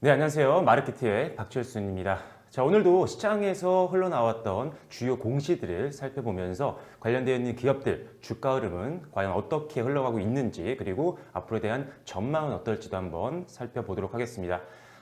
네, 안녕하세요. 마르케트의 박철순입니다. 자, 오늘도 시장에서 흘러나왔던 주요 공시들을 살펴보면서 관련되어 있는 기업들 주가 흐름은 과연 어떻게 흘러가고 있는지, 그리고 앞으로에 대한 전망은 어떨지도 한번 살펴보도록 하겠습니다.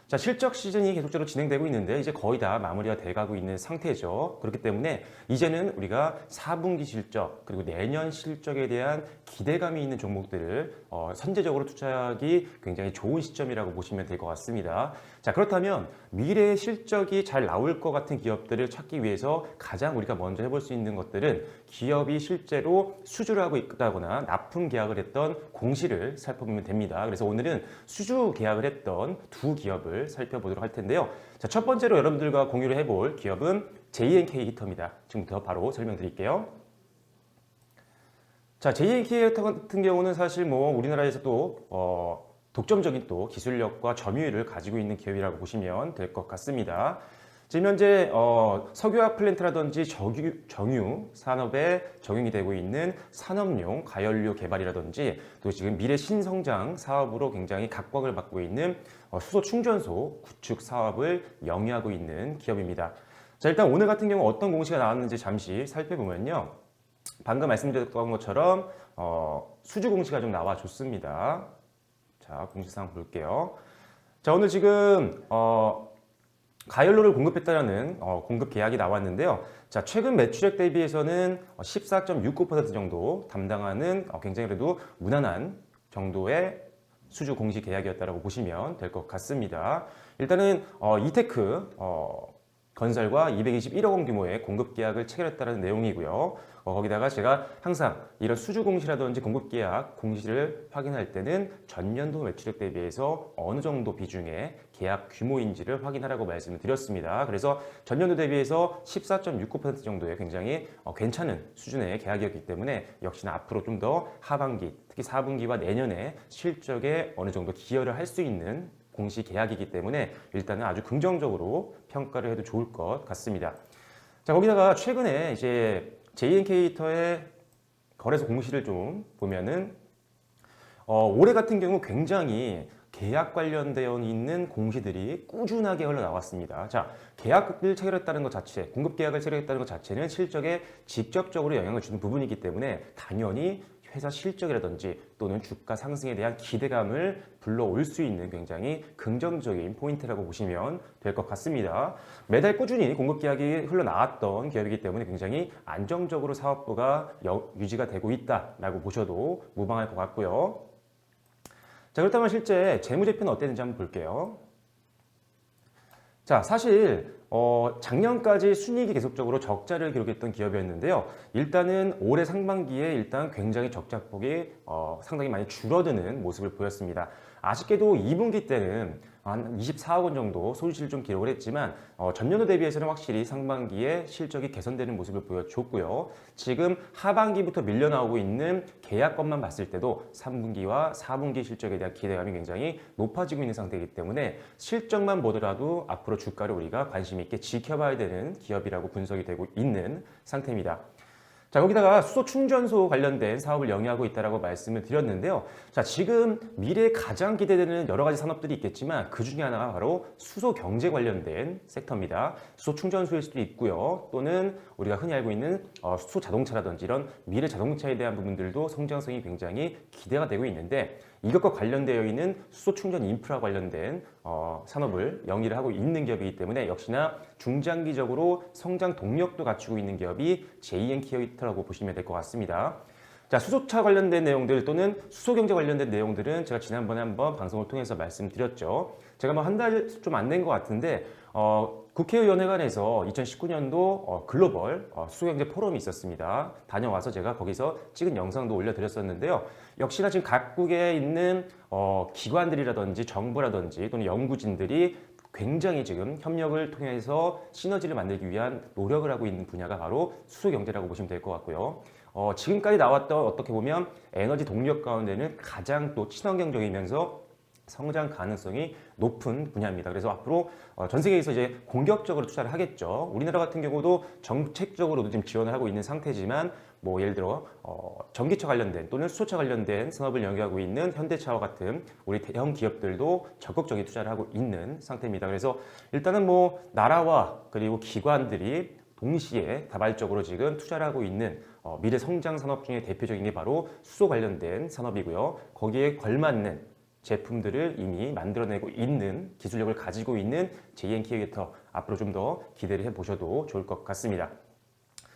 자, 실적 시즌이 계속적으로 진행되고 있는데 이제 거의 다 마무리가 돼가고 있는 상태죠. 그렇기 때문에 이제는 우리가 4분기 실적 그리고 내년 실적에 대한 기대감이 있는 종목들을 선제적으로 투자하기 굉장히 좋은 시점이라고 보시면 될 것 같습니다. 자, 그렇다면 미래의 실적이 잘 나올 것 같은 기업들을 찾기 위해서 가장 우리가 먼저 해볼 수 있는 것들은 기업이 실제로 수주를 하고 있다거나 납품 계약을 했던 공시를 살펴보면 됩니다. 그래서 오늘은 수주 계약을 했던 두 기업을 살펴보도록 할 텐데요. 자, 첫 번째로 여러분들과 공유를 해볼 기업은 JNK 히터입니다. 지금부터 바로 설명드릴게요. 자, JNK 히터 같은 경우는 사실 뭐 우리나라에서도 독점적인 또 기술력과 점유율을 가지고 있는 기업이라고 보시면 될 것 같습니다. 지금 현재 석유화학 플랜트라든지 정유 산업에 적용이 되고 있는 산업용 가연료 개발이라든지 또 지금 미래 신성장 사업으로 굉장히 각광을 받고 있는 수소 충전소 구축 사업을 영위하고 있는 기업입니다. 자, 일단 오늘 같은 경우 어떤 공시가 나왔는지 잠시 살펴보면요. 방금 말씀드렸던 것처럼 수주 공시가 좀 나와줬습니다. 자, 공시상 볼게요. 자, 오늘 지금 가연료를 공급했다는 공급 계약이 나왔는데요. 자, 최근 매출액 대비해서는 14.69% 정도 담당하는 굉장히 그래도 무난한 정도의 수주 공시 계약이었다고 보시면 될 것 같습니다. 일단은 이테크 건설과 221억 원 규모의 공급 계약을 체결했다는 내용이고요. 거기다가 제가 항상 이런 수주 공시라든지 공급 계약 공시를 확인할 때는 전년도 매출액 대비해서 어느 정도 비중의 계약 규모인지를 확인하라고 말씀을 드렸습니다. 그래서 전년도 대비해서 14.69% 정도의 굉장히 괜찮은 수준의 계약이었기 때문에 역시나 앞으로 좀 더 하반기, 특히 4분기와 내년에 실적에 어느 정도 기여를 할 수 있는 공시 계약이기 때문에 일단은 아주 긍정적으로 평가를 해도 좋을 것 같습니다. 자, 거기다가 최근에 이제 JNK 히터의 거래소 공시를 좀 보면은 올해 같은 경우 굉장히 계약 관련되어 있는 공시들이 꾸준하게 흘러나왔습니다. 자, 계약을 체결했다는 것 자체, 공급 계약을 체결했다는 것 자체는 실적에 직접적으로 영향을 주는 부분이기 때문에 당연히 회사 실적이라든지 또는 주가 상승에 대한 기대감을 불러올 수 있는 굉장히 긍정적인 포인트라고 보시면 될 것 같습니다. 매달 꾸준히 공급 계약이 흘러나왔던 기업이기 때문에 굉장히 안정적으로 사업부가 유지가 되고 있다라고 보셔도 무방할 것 같고요. 자, 그렇다면 실제 재무제표는 어땠는지 한번 볼게요. 자, 사실 작년까지 순이익이 계속적으로 적자를 기록했던 기업이었는데요. 일단은 올해 상반기에 일단 굉장히 적자폭이 상당히 많이 줄어드는 모습을 보였습니다. 아쉽게도 2분기 때는 한 24억 원 정도 손실을 좀 기록을 했지만 전년도 대비해서는 확실히 상반기에 실적이 개선되는 모습을 보여줬고요. 지금 하반기부터 밀려나오고 있는 계약건만 봤을 때도 3분기와 4분기 실적에 대한 기대감이 굉장히 높아지고 있는 상태이기 때문에 실적만 보더라도 앞으로 주가를 우리가 관심 있게 지켜봐야 되는 기업이라고 분석이 되고 있는 상태입니다. 자, 거기다가 수소 충전소 관련된 사업을 영위하고 있다고 말씀을 드렸는데요. 자, 지금 미래에 가장 기대되는 여러 가지 산업들이 있겠지만 그 중에 하나가 바로 수소 경제 관련된 섹터입니다. 수소 충전소일 수도 있고요. 또는 우리가 흔히 알고 있는 수소 자동차라든지 이런 미래 자동차에 대한 부분들도 성장성이 굉장히 기대가 되고 있는데 이것과 관련되어 있는 수소 충전 인프라 관련된 산업을 영위를 하고 있는 기업이기 때문에 역시나 중장기적으로 성장 동력도 갖추고 있는 기업이 JNK 히터라고 보시면 될 것 같습니다. 자, 수소차 관련된 내용들 또는 수소경제 관련된 내용들은 제가 지난번에 한번 방송을 통해서 말씀드렸죠. 제가 뭐 한 달 좀 안 된 것 같은데 국회의원회관에서 2019년도 글로벌 수소경제 포럼이 있었습니다. 다녀와서 제가 거기서 찍은 영상도 올려드렸었는데요. 역시나 지금 각국에 있는 기관들이라든지 정부라든지 또는 연구진들이 굉장히 지금 협력을 통해서 시너지를 만들기 위한 노력을 하고 있는 분야가 바로 수소경제라고 보시면 될 것 같고요. 지금까지 나왔던 어떻게 보면 에너지 동력 가운데는 가장 또 친환경적이면서 성장 가능성이 높은 분야입니다. 그래서 앞으로 전 세계에서 이제 공격적으로 투자를 하겠죠. 우리나라 같은 경우도 정책적으로도 지금 지원을 하고 있는 상태지만 뭐 예를 들어 전기차 관련된 또는 수소차 관련된 산업을 영위하고 있는 현대차와 같은 우리 대형 기업들도 적극적인 투자를 하고 있는 상태입니다. 그래서 일단은 뭐 나라와 그리고 기관들이 동시에 다발적으로 지금 투자를 하고 있는 미래 성장 산업 중에 대표적인 게 바로 수소 관련된 산업이고요. 거기에 걸맞는 제품들을 이미 만들어내고 있는 기술력을 가지고 있는 JNK부터 앞으로 좀 더 기대를 해보셔도 좋을 것 같습니다.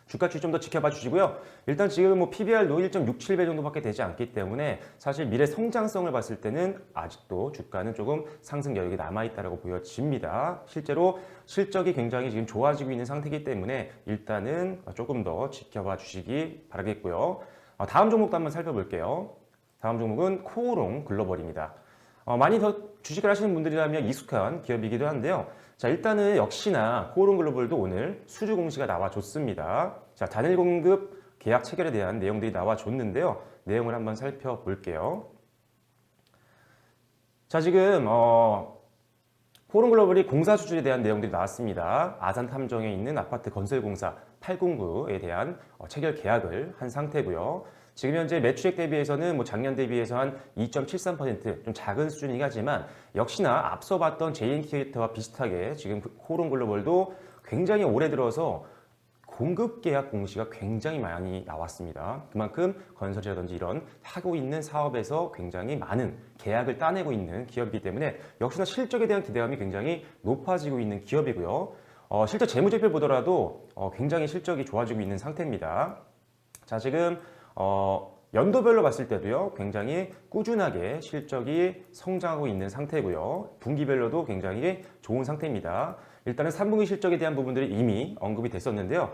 주가 추이 좀 더 지켜봐 주시고요. 일단 지금 뭐 PBR도 1.67배 정도밖에 되지 않기 때문에 사실 미래 성장성을 봤을 때는 아직도 주가는 조금 상승 여력이 남아있다고 보여집니다. 실제로 실적이 굉장히 지금 좋아지고 있는 상태이기 때문에 일단은 조금 더 지켜봐 주시기 바라겠고요. 다음 종목도 한번 살펴볼게요. 다음 종목은 코오롱 글로벌입니다. 많이 더 주식을 하시는 분들이라면 익숙한 기업이기도 한데요. 자, 일단은 역시나 코오롱 글로벌도 오늘 수주 공시가 나와줬습니다. 자, 단일 공급 계약 체결에 대한 내용들이 나와줬는데요. 내용을 한번 살펴볼게요. 자, 지금 코오롱 글로벌이 공사 수주에 대한 내용들이 나왔습니다. 아산 탐정에 있는 아파트 건설공사 809에 대한 체결 계약을 한 상태고요. 지금 현재 매출액 대비해서는 뭐 작년 대비해서 한 2.73%좀 작은 수준이긴 하지만 역시나 앞서 봤던 JNK와 비슷하게 지금 코오롱 글로벌도 굉장히 오래 들어서 공급 계약 공시가 굉장히 많이 나왔습니다. 그만큼 건설이라든지 이런 하고 있는 사업에서 굉장히 많은 계약을 따내고 있는 기업이기 때문에 역시나 실적에 대한 기대감이 굉장히 높아지고 있는 기업이고요. 실제 재무제표 보더라도 굉장히 실적이 좋아지고 있는 상태입니다. 자, 지금 연도별로 봤을 때도요, 굉장히 꾸준하게 실적이 성장하고 있는 상태고요. 분기별로도 굉장히 좋은 상태입니다. 일단은 3분기 실적에 대한 부분들이 이미 언급이 됐었는데요.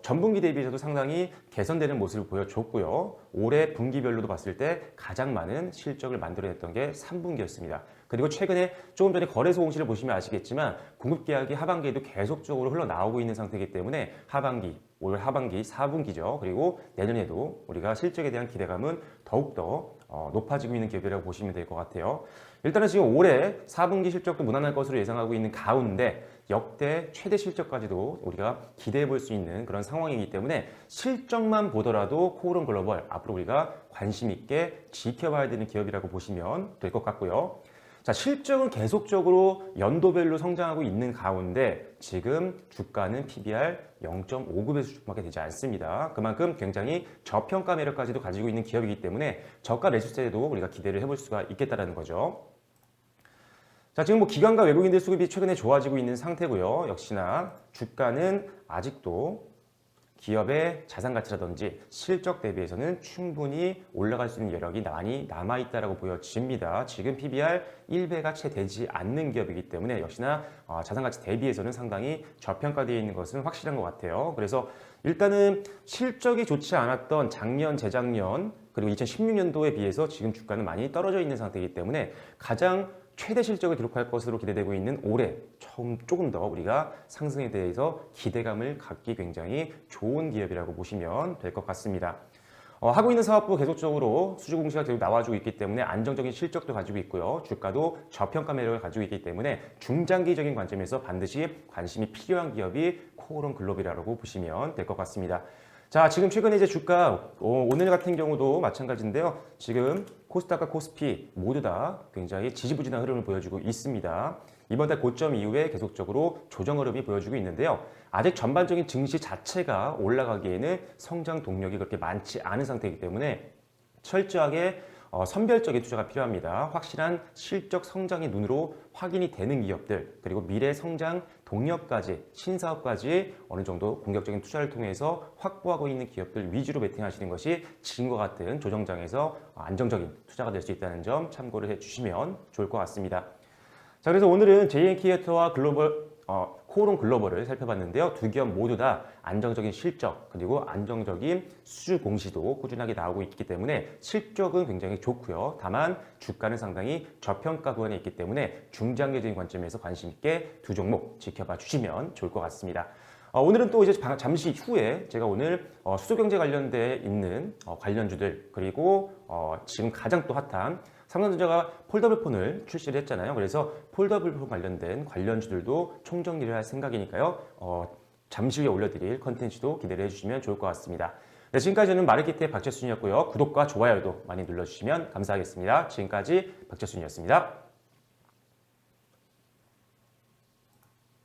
전분기 대비해서도 상당히 개선되는 모습을 보여줬고요. 올해 분기별로도 봤을 때 가장 많은 실적을 만들어냈던 게 3분기였습니다. 그리고 최근에 조금 전에 거래소 공시를 보시면 아시겠지만 공급 계약이 하반기에도 계속적으로 흘러나오고 있는 상태이기 때문에 올 하반기 4분기죠. 그리고 내년에도 우리가 실적에 대한 기대감은 더욱더 높아지고 있는 기업이라고 보시면 될 것 같아요. 일단은 지금 올해 4분기 실적도 무난할 것으로 예상하고 있는 가운데 역대 최대 실적까지도 우리가 기대해 볼 수 있는 그런 상황이기 때문에 실적만 보더라도 코오롱 글로벌 앞으로 우리가 관심 있게 지켜봐야 되는 기업이라고 보시면 될 것 같고요. 자, 실적은 계속적으로 연도별로 성장하고 있는 가운데 지금 주가는 PBR 0.59배 수준밖에 되지 않습니다. 그만큼 굉장히 저평가 매력까지도 가지고 있는 기업이기 때문에 저가 매수세에도 우리가 기대를 해볼 수가 있겠다는 거죠. 자, 지금 뭐 기관과 외국인들 수급이 최근에 좋아지고 있는 상태고요. 역시나 주가는 아직도 기업의 자산 가치라든지 실적 대비해서는 충분히 올라갈 수 있는 여력이 많이 남아있다고 보여집니다. 지금 PBR 1배가 채 되지 않는 기업이기 때문에 역시나 자산 가치 대비해서는 상당히 저평가되어 있는 것은 확실한 것 같아요. 그래서 일단은 실적이 좋지 않았던 작년, 재작년 그리고 2016년도에 비해서 지금 주가는 많이 떨어져 있는 상태이기 때문에 가장 최대 실적을 기록할 것으로 기대되고 있는 올해 조금 더 우리가 상승에 대해서 기대감을 갖기 굉장히 좋은 기업이라고 보시면 될 것 같습니다. 하고 있는 사업부 계속적으로 수주 공시가 계속 나와주고 있기 때문에 안정적인 실적도 가지고 있고요. 주가도 저평가 매력을 가지고 있기 때문에 중장기적인 관점에서 반드시 관심이 필요한 기업이 코오롱 글로벌이라고 보시면 될 것 같습니다. 자, 지금 최근에 이제 주가 오늘 같은 경우도 마찬가지인데요. 지금 코스닥과 코스피 모두 다 굉장히 지지부진한 흐름을 보여주고 있습니다. 이번 달 고점 이후에 계속적으로 조정 흐름이 보여주고 있는데요. 아직 전반적인 증시 자체가 올라가기에는 성장 동력이 그렇게 많지 않은 상태이기 때문에 철저하게 선별적인 투자가 필요합니다. 확실한 실적 성장의 눈으로 확인이 되는 기업들, 그리고 미래 성장 동력까지, 신사업까지 어느 정도 공격적인 투자를 통해서 확보하고 있는 기업들 위주로 베팅하시는 것이 지금과 같은 조정장에서 안정적인 투자가 될 수 있다는 점 참고를 해주시면 좋을 것 같습니다. 자, 그래서 오늘은 JNK와 코오롱 글로벌을 살펴봤는데요. 두 기업 모두 다 안정적인 실적 그리고 안정적인 수주 공시도 꾸준하게 나오고 있기 때문에 실적은 굉장히 좋고요. 다만 주가는 상당히 저평가 구간에 있기 때문에 중장기적인 관점에서 관심 있게 두 종목 지켜봐 주시면 좋을 것 같습니다. 오늘은 또 이제 잠시 후에 제가 오늘 수소경제 관련돼 있는 관련주들 그리고 지금 가장 또 핫한 삼성전자가 폴더블 폰을 출시를 했잖아요. 그래서 폴더블 폰 관련된 관련주들도 총정리를 할 생각이니까요. 잠시 후에 올려드릴 컨텐츠도 기대를 해주시면 좋을 것 같습니다. 네, 지금까지는 마르키트의 박재순이었고요. 구독과 좋아요도 많이 눌러주시면 감사하겠습니다. 지금까지 박재순이었습니다.